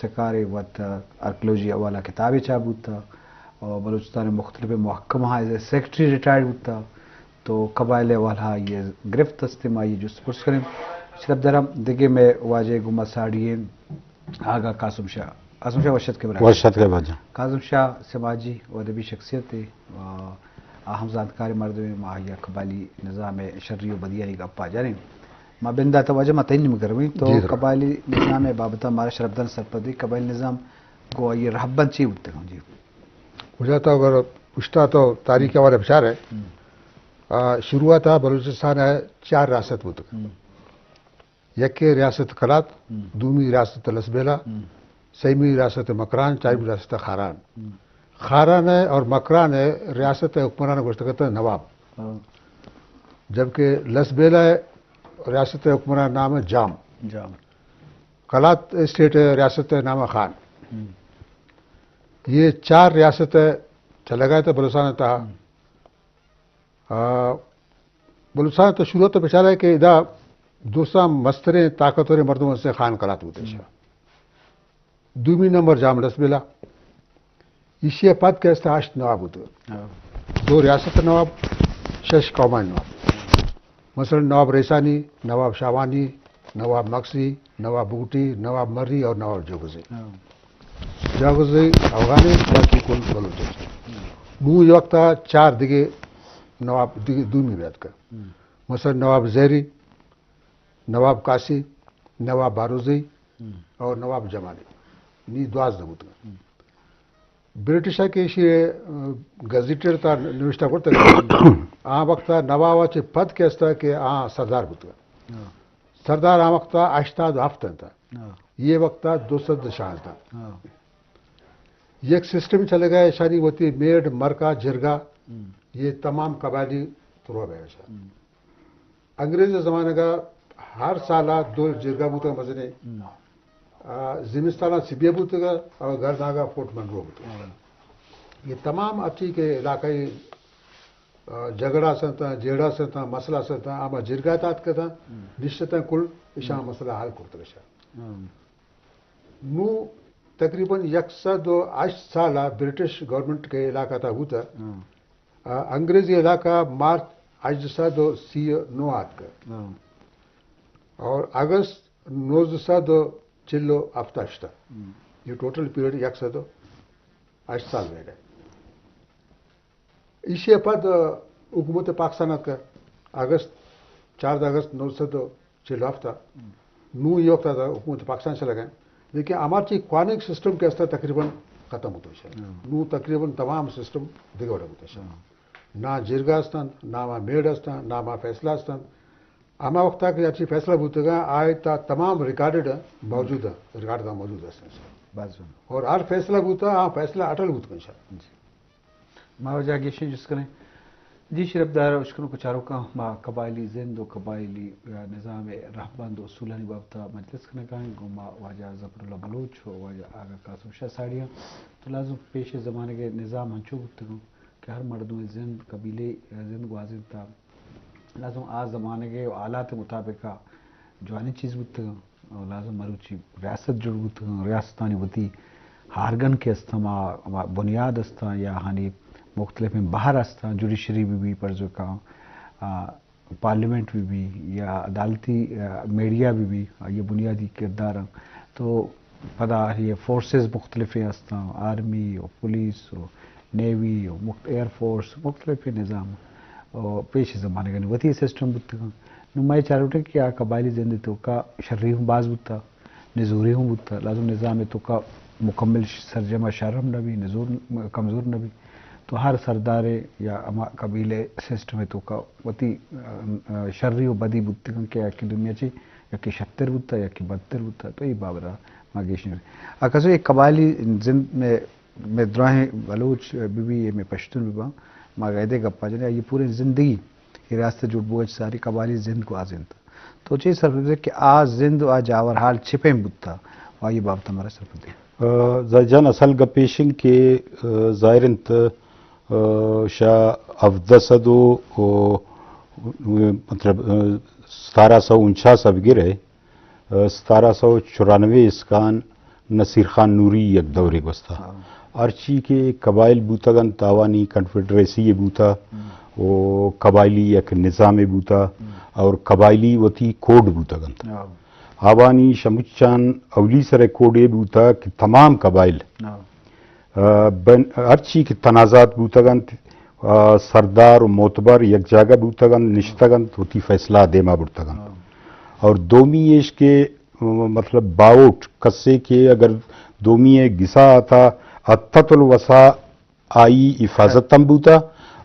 اشتکار وقت آرکیولوجی والا کتابیں چاپ ہوتا اور بلوچستان میں مختلف محکمہ ایز اے سیکرٹری ریٹائرڈ ہوتا تو قبائل والا یہ گرفت استماعی جو سپرس کریں شرف درم دیکھے میں واجہ گما ساڑیے آگا قاسم شاہ وشت کے بجا قاسم شاہ سماجی و ادبی شخصیت اہم زانکاری مرد میں ماہیا قبائلی نظام شرعی و بدیانی کا پا جانے ماں بندہ توجہ میں تین کرویں تو قبائلی نظام بابتا ہمارا شرفدان سرپدی قبائلی نظام کو یہ رہبن چی ہوتے ہیں جی مجھے تو اگر پوچھتا تو تاریخ ہمارے بچار ہے شروعات بلوچستان ہے 4 ریاست ہوتے یک ریاست کلات دومی ریاست لسبیلا سیمی ریاست مکران چارمی ریاست خاران ہے اور مکران ہے ریاست حکمران گوشت کرتا ہے نواب جبکہ لسبیلا ریاست حکمران نام ہے جام کلات اسٹیٹ ریاست نام ہے خان یہ 4 ریاست چلا گئے تھے بلوچستان تھا بلوچستان تو شروع تو بچارا ہے کہ ادا دوسرا مستریں طاقتور مردوں سے خان کلات ہوتے ہیں دومی نمبر جام لسبیلا ایشیا پد کے استعاشت نواب ہوتے 2 ریاست نواب 6 قومان نواب مثلا نواب ریسانی نواب شاوانی نواب مکسی نواب بوٹی نواب مری اور نواب جاگزی افغانی باقی کل بلوچستان نو یہ وقت 4 دیگے نواب دومی بیعت کا مثلا نواب زیری نواب کاسی نواب باروزی اور نواب جمالی نی 12 ہوتا برٹش کے گزیٹر تا نوشتہ کرتا آ وقت نواب چے پد کے استا کہ سردار ہوتا سردار آ وقت 80 ہفتہ تھا یہ وقت 200 شاہ تھا یہ ایک سسٹم چلے گا شانی ہوتی میڈ مرکا جرگا یہ تمام قبائلی ترو گیا انگریز زمانے کا ہر سالہ 2 جرگا ہوتا مزنے زمستانہ سبیہ ہوتا گا اور گھر ناگا فورٹ منرو ہوتا یہ تمام اچھی کے علاقائی جھگڑا سنتا جیڑا سنتا مسئلہ سنتا آما جرگا تات کا تھا نشتہ کل اشاہ مسئلہ حل کرتا رشا نو تقریباً 108 سالہ برٹش گورنمنٹ کے علاقہ تھا ہوتا انگریزی علاقہ مارچ 1839 کا اور اگست 1900 چلو افتاشتا یہ ٹوٹل پیریڈ 108 سال رہ گئے اسی پد حکومت پاکستان کا اگست 4 اگست 1900 چلو ہفتہ نو یہ وقت تھا حکومت پاکستان چلا گئے لیکن ہمارا قانونی سسٹم کے استا تقریباً ختم ہوتا ہے نو تقریباً تمام سسٹم دگوڑا ہوتا ہے نہ جرگا استان نہ میڈ استان نہ فیصلہ استان ہما وقت کہ اچھی فیصلہ ہوتے گا آئے تا تمام ریکارڈڈ موجود ہے ریکارڈ کا موجود ہے اور ہر فیصلہ ہوتا فیصلہ اٹل ہوتا ہے ماں جاگیشن جس کریں جی شرف دار اشکروں کو چاروں کا ماں قبائلی زند و قبائلی نظام رہبند و اصولانی بابتا مجلس کرنے کا گما واجہ ظفر اللہ بلوچ ہو واجہ آگا قاسم شاہ ساڑیاں تو لازم پیش زمانے کے نظام ہنچو ہوتے گا کہ ہر مردوں زند قبیلے زند واضح تھا لازم آج زمانے کے آلات مطابق جوانی چیز ہوتے گا اور لازم مروچی ریاست جڑ ہوتے گا ریاستانی ہوتی ہارگن کے استعمال بنیاد استا یا ہانی مختلف باہر استا جوڈیشری بھی پرزو کا پارلیمنٹ بھی یا عدالتی میڈیا بھی یہ بنیادی کردار تو پدا یہ فورسز مختلف استا آرمی اور پولیس اور نیوی اور ایئر فورس مختلف نظام اور پیش زمانے کا وتی سسٹم بتا نمائیں چاروٹے کیا قبائلی زندگی تو کا شرعی ہوں باز بتا نزوری ہوں بتا لازم نظام تو کا مکمل سرجمہ شرم نہ بھی نزور کمزور نہ بھی تو ہر سردار یا قبیلے سسٹم تو کا وتی شرعی و بدی بتا کہ کی دنیا چی یا کہ 76 بتا یا کہ 72 بتا تو یہ بابرا ماگیشن اکثر ایک قبائلی زند میں دراہیں بلوچ بھی میں پشتون بھی ماگیدے گپا جانے یہ پورے زندگی یہ ریاست جڑ بوجھ ساری قبائلی زند کو آزند تھا تو چیز سر کہ آج زند و جاور حال چھپیں بتا اور یہ بابت ہمارا سر زجان اصل گپیشن کے ظاہرنت شاہ افدسدو مطلب 1749 اب گرے 1794 اسکان نصیر خان نوری یک دور گستا ارچی کے قبائل بوتگن تاوانی کنفیڈریسی بوتا وہ قبائلی یک نظام بوتا اور قبائلی وتی کوڈ بوتگن آوانی شمچان اولی سر کوڈے بوتا کہ تمام قبائل ارچی کے تنازعات بوتگن سردار و معتبر یک جگہ بوتگن نشتگن وتی فیصلہ دیما بوتگن اور دومی ایش کے مطلب باوٹ قصے کے اگر دومی گسا آتا اتت الوسا آئی حفاظت تم بوتا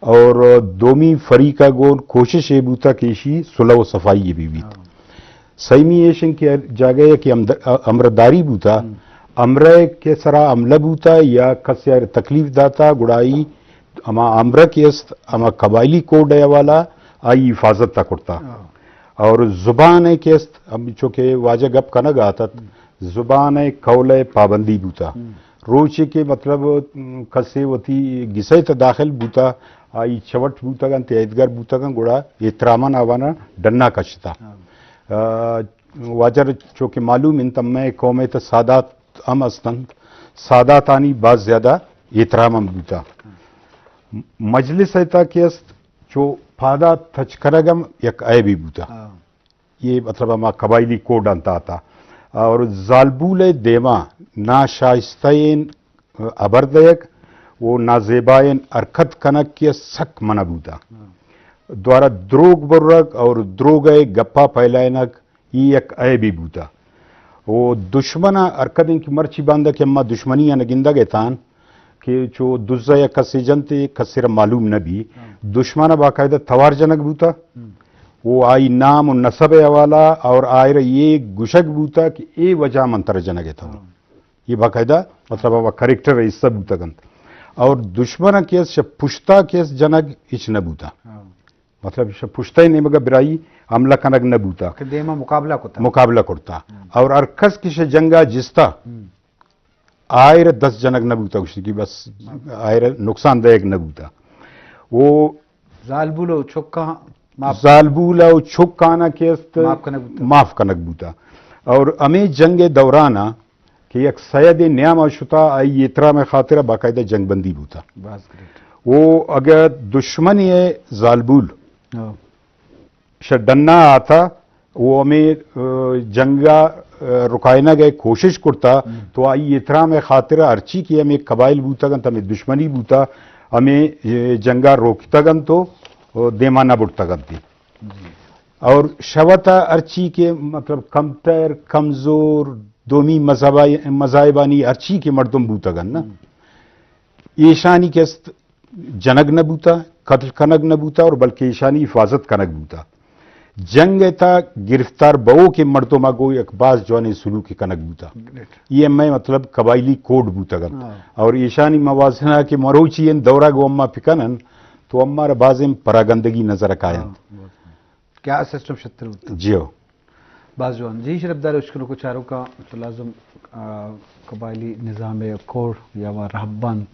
اور دومی فریقہ گون کوشش یہ بوتا کہ اسی صلح و صفائی بھی بیت سیمی ایشن کی جگہ کہ امرداری بوتا امرے کے سرا عملہ بوتا یا کسی تکلیف داتا گڑائی اما امرہ کی است اما قبائلی کوڈ ہے والا آئی حفاظت تا کرتا اور زبان ہے کیست ہم چونکہ واجہ گپ کنگ آتا زبان ہے قول پابندی بوتا روچے کے مطلب کسے وتی گسے تا داخل بوتا آئی چوٹ بوتا گن تیدگر بوتا گن گوڑا احترامان آوانا ڈننا کشتا واجہ چونکہ معلوم انتم میں قوم تا سادات ام استند سادات آنی بعض زیادہ احترام بوتا مجلس ایتا کیست چو پادا تھچکرگم یک عیبی بوتا یہ مطلب ہما قبائلی کوڈ انتا آتا اور زالبول دیما ناشائستین ابردیک وہ نازیبائن ارکت کنک کی سک منع بوتا دوارا دروگ برگ اور دروگ گپا پھیلائنک یہ یک عیبی بوتا وہ دشمنہ ارکدن کی مرچی باندھا کہ اما دشمنی نگندہ گئے تان کہ جو دزہ یا کسی جنتے کسی معلوم نبی دشمنہ باقاعدہ توار جنک بوتا وہ آئی نام و نصب حوالہ اور آئر یہ گشک بوتا کہ اے وجہ منتر جنک تھا یہ باقاعدہ مطلب وہ کریکٹر ہے اس سب بوتا گنت اور دشمنہ کیس شب پشتا کیس جنک اچ نہ بوتا مطلب شب پشتا ہی نہیں مگا برائی عملہ کنک نہ بوتا دیما مقابلہ کرتا اور ارکس کش جنگا جستا آئر 10 جنک نہ بوتا کچھ کی بس آئر نقصان دہ نہ بوتا وہ زالبولو چھکا زالبولا و چھکانا کیست معاف کنک بوتا اور امی جنگ دورانا کہ یک سید نیام شتا آئی احترام خاطرہ باقاعدہ جنگ بندی بوتا وہ اگر دشمنی زالبول شڈنا آتا وہ ہمیں جنگا رکائنا گئے کوشش کرتا تو آئی احترام خاطرہ ارچی کی ہمیں قبائل بوتا گن تو ہمیں دشمنی بوتا ہمیں جنگا روکتا گن تو دیمانہ بڑھتا گن تھی اور شوتا ارچی کے مطلب کمتر کمزور دومی مذاہبانی ارچی کے مردم بوتا گن نا ایشانی کے جنگ نہ بوتا قتل کنگ نہ بوتا اور بلکہ ایشانی حفاظت کنگ بوتا جنگ تا گرفتار بہو کے مردما گو ایک باز جوانے سلوک کنگ بوتا یہ میں مطلب قبائلی کوڈ بوتا گن اور ایشانی موازنہ کے مروچی ان دورہ گو اما پکنن تو اما بازم پراگندگی نظر رکھائیں کیا سسٹم شتر جیو باز جوان جی شرف دار اشکروں کو چاروں کا تو لازم قبائلی نظام کوڑ یا رہبان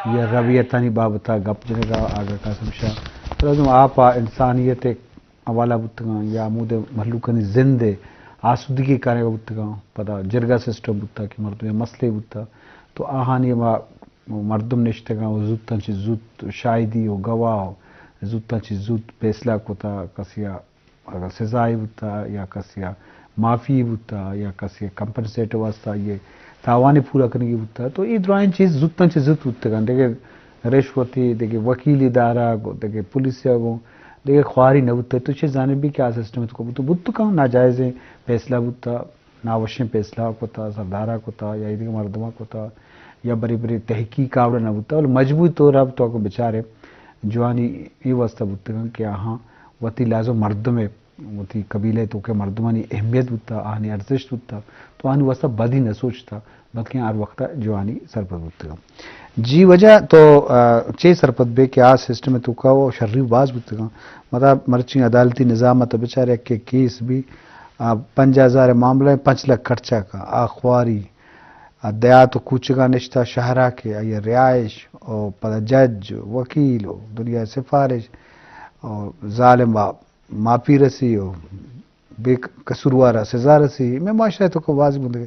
یا رویتانی بابتا گپ جنگا آگا قاسم شاہ تو لازم آپ انسانیت حوالہ بتگاں یا عمود محلوکانی زندے آسودگی کارے بتگاں پتا جرگا سسٹم بتا کہ مردم یا مسئلے بتا تو آہانی مردم نشتگاں و زودتاں چی زود شاہدی و گواہ زودتاں چی زود فیصلہ کتا کسیا اگر سزائی بتا یا کسیا معافی بتا یا کسیا کمپنسیٹ واسطہ یہ تاوانے پورا کرنے کی بتا تو یہ درائن چیز زودتاں چی زود بتگاں دیکھے رشوتی دیکھے وکیل ادارہ دیکھے پولیسیا کو دیکھے خواری نہ بتا تو چیز جانے بھی کیا سسٹم کو بتا بتا کہاں ناجائز فیصلہ بتا ناوشیں فیصلہ کتا سردارہ کتا یا ایدھے مردمہ کتا یا بری بری تحقیق آوڑا نہ بتا اور مجبوری طور اب تو کو بچارے جوانی یہ واسطہ بتا کہ ہاں وتی لازم مردم ہے وتی قبیلے تو کہ مردمانی اہمیت بتا آنی ارزش بتا تو آنی واسطہ بدی نہ سوچتا بلکہ ہر وقت جوانی سرپد بتا جی وجہ تو چے سرپد بے کہ آج سسٹم تو کا وہ شرری باز بتا مطلب مرچی عدالتی نظامت بچارے کے کیس بھی 5000 معاملہ 5 لاکھ خرچہ کا آخواری دیات و کوچگاں نشتہ شہرہ کے یا رہائش اور پتہ جج وکیل ہو دنیا سفارش اور ظالم معافی رسی ہو بے قصوروارہ سزا رسی میں معاشرہ تو کو واضح بندے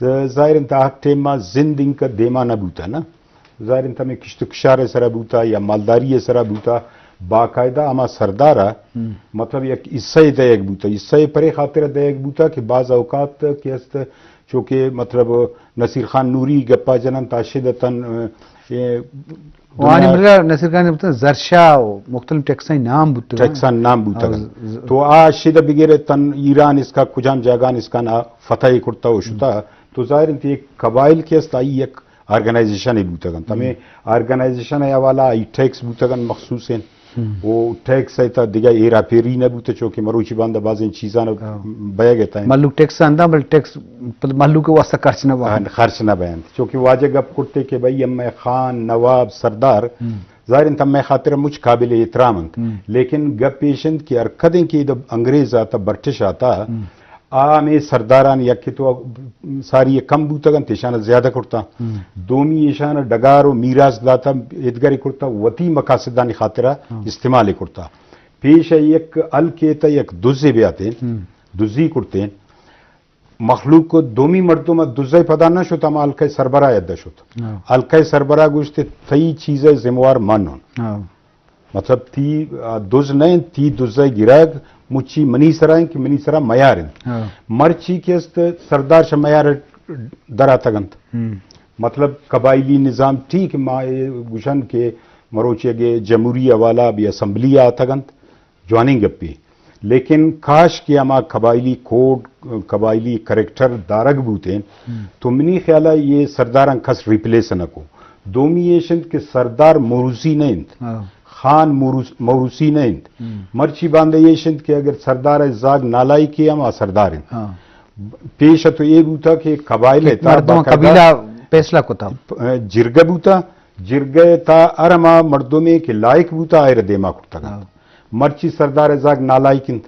ظاهر انت ٹیما زندگی کا دیما نہ بوتا نا ظاهر انت میں کشت کشار سرا بوتا یا مالداری سرا بوتا باقاعدہ اما سردارا مطلب یک عیسائی دیگ بوتا عیسائی پرے خاطر دیگ بوتا کہ بعض اوقات کہ است چونکہ مطلب نصیر خان نوری گپا جنن تاشدتن وانی مرگا نصیر خان نے بتا زرشا مختلف ٹیکسائی نام بوتا ٹیکسان نام بوتا تو آشد بگیر تن ایران اس کا کجام جاگان اس کا نا فتح کرتا ہو شتا تو ظاہر انت ایک قبائل کے استائی ایک آرگنائزیشن ہے بوتگن تمہیں آرگنائزیشن ہے والا ای ٹیکس بوتگن مخصوص ہیں وہ ٹیکس ہے تا دیگا ایرا پیری نہ بوتے چونکہ مروچی باندہ بعض ان چیزاں بیا گتا ہے ملوک ٹیکس آندہ بل ٹیکس ملوک کے واسطہ خرچ نہ بیان خرچ نہ بیان چونکہ واجہ گپ کرتے کہ بھائی ام خان نواب سردار ظاہر انت میں خاطر مجھ قابل احترام انت لیکن گپ پیشنت کی ارکدیں کی جب انگریز آتا برٹش آتا میں سرداران یک تو ساری کم بوتگن تیشان زیادہ کرتا دومی ایشان ڈگار و میراث داتا ادگاری کرتا وتی مقاصدانی خاطرہ استعمال کرتا پیش یک ال کیتا یک دزے بھی آتے ہیں دزی کرتے ہیں مخلوق کو دومی مردوں میں دزے پدا نہ شوتا ما الکے سربراہ یدہ شوتا الکے سربراہ گوشتے تئی چیزیں ذمہوار مانون مطلب تی دز نہیں تی دزے گراگ مچی منی سرائیں کہ منی سرا میارن مرچی کے است سردار ش میار درا تگنت مطلب قبائلی نظام ٹھیک ما گشن کے مروچے گے جمہوریہ والا بھی اسمبلی آتگنت جوانی گپی لیکن کاش کہ اما قبائلی کوڈ قبائلی کریکٹر دارگ بوتے تو منی خیالہ یہ سرداران کس ریپلیس نہ کو دومی ایشن کے سردار موروثی نہیں خان موروثی نہیں مرچی باندھے یہ شند کہ اگر سردار زاگ نالائی کی ہم سردار ہیں پیش تو یہ بوتا کہ قبائل قبیلہ فیصلہ کو تھا جرگہ بوتا جرگہ تا ارما مردوں میں کہ لائق بوتا آئر دیما کرتا مرچی سردار زاگ نالائی کنت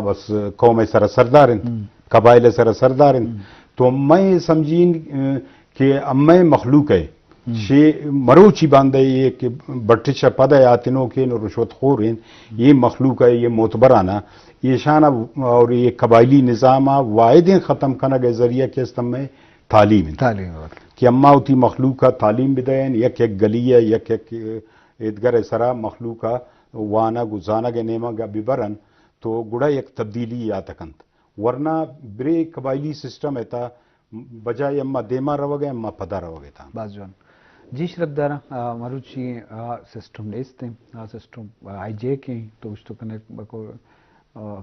بس قوم سر سردار ہیں قبائل سر سردار ہیں تو میں سمجھین کہ میں مخلوق ہے شے مروچی باندھے یہ کہ بٹچ پدہ آتنوں کے رشوت خور ہیں یہ مخلوق ہے یہ معتبرانہ یہ شانہ اور یہ قبائلی نظام واحدیں ختم کرنے کے ذریعہ کے استم میں تعلیم کہ اما ہوتی مخلوق کا تعلیم بدین یک ایک گلی ہے یک ایک ادگر سرا مخلوق کا وانا گزانا کے نیمہ کا ببرن تو گڑا ایک تبدیلی آتکنت ورنہ برے قبائلی سسٹم ہے تا بجائے اما دیما رو گئے اما پدا رو گئے تھا باز جوان جی شرف دارا مروچی سسٹم نیستے سسٹم آئی جے کے تو اس تو کنیکٹ بکو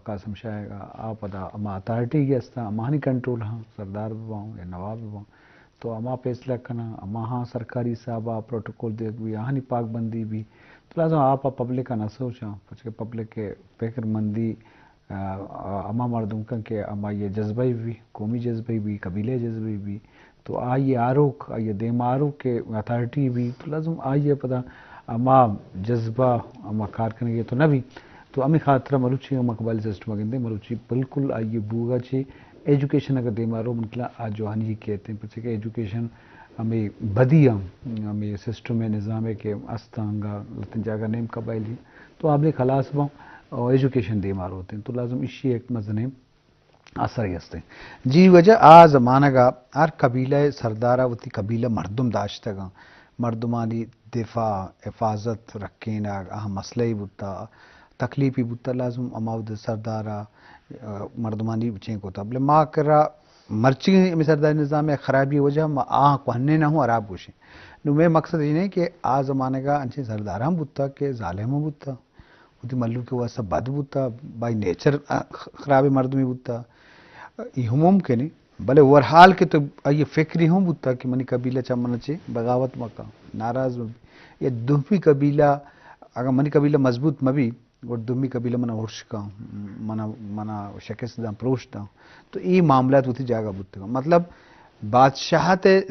قاسم شاہ پدا اما اتھارٹی کے استا اما نہیں کنٹرول ہاں سردار بھی باؤں یا نواب بھی باؤں تو اما فیصلہ کنا اما ہاں سرکاری صاحبہ پروٹوکول دیکھ بھی ہاں پاک بندی بھی تو لازم آپ پبلک کا نہ سوچاں پچھے پبلک کے فکر مندی اما مردم کن کے اما یہ جذبہ بھی قومی جذبہ بھی قبیلے جذبہ بھی تو آئیے آروک آئیے دیم آروک کے اتھارٹی بھی تو لازم آئیے پتہ اما جذبہ اما کار کرنے گے تو نہ بھی تو امی خاطرہ مروچی اما قبائلی سسٹم اگندے مروچی بالکل آئیے بوگا چھے ایجوکیشن اگر دیم آرو مطلع آج جو ہنی کہتے ہیں پچھے کہ ایجوکیشن ہمیں بدی ہمیں سسٹم میں نظام ہے کہ استانگا لطن جاگا نیم قبائلی تو آپ نے خلاص باؤں ایجوکیشن دیم آرو ہوتے ہیں تو لازم اسی ایک مزنے اثر ہستے ہیں جی وجہ زمانہ گا ہر قبیلہ سردارہ وتی قبیلہ مردم داشتا گا مردمانی دفاع حفاظت رکھیں اہم مسئلہ ہی بتا تکلیفی بتا لازم اماود سردارہ مردمانی بچیں کو تھا بلے ماں کرا مرچی میں سردار نظام خرابی وجہ آہ کوہنے نہ ہوں عراب گوشیں نو میں مقصد یہ نہیں کہ زمانہ گا انچے سردارہ ہم بتا کہ ظالم ہم بتا وتی ملو کے واسطہ بد بتا بائی نیچر خراب مردمی بتا یہ ممکن نہیں بلے ورحال کے تو یہ فکری ہوں بتا کہ منی قبیلہ چمنا چے بغاوت مکا ناراض مبی یہ دومی قبیلہ اگر منی قبیلہ مضبوط مبی اور دومی قبیلہ منا ورش کا منا شکست دا پروش دا تو یہ معاملات ہوتی جاگا بتا مطلب بادشاہت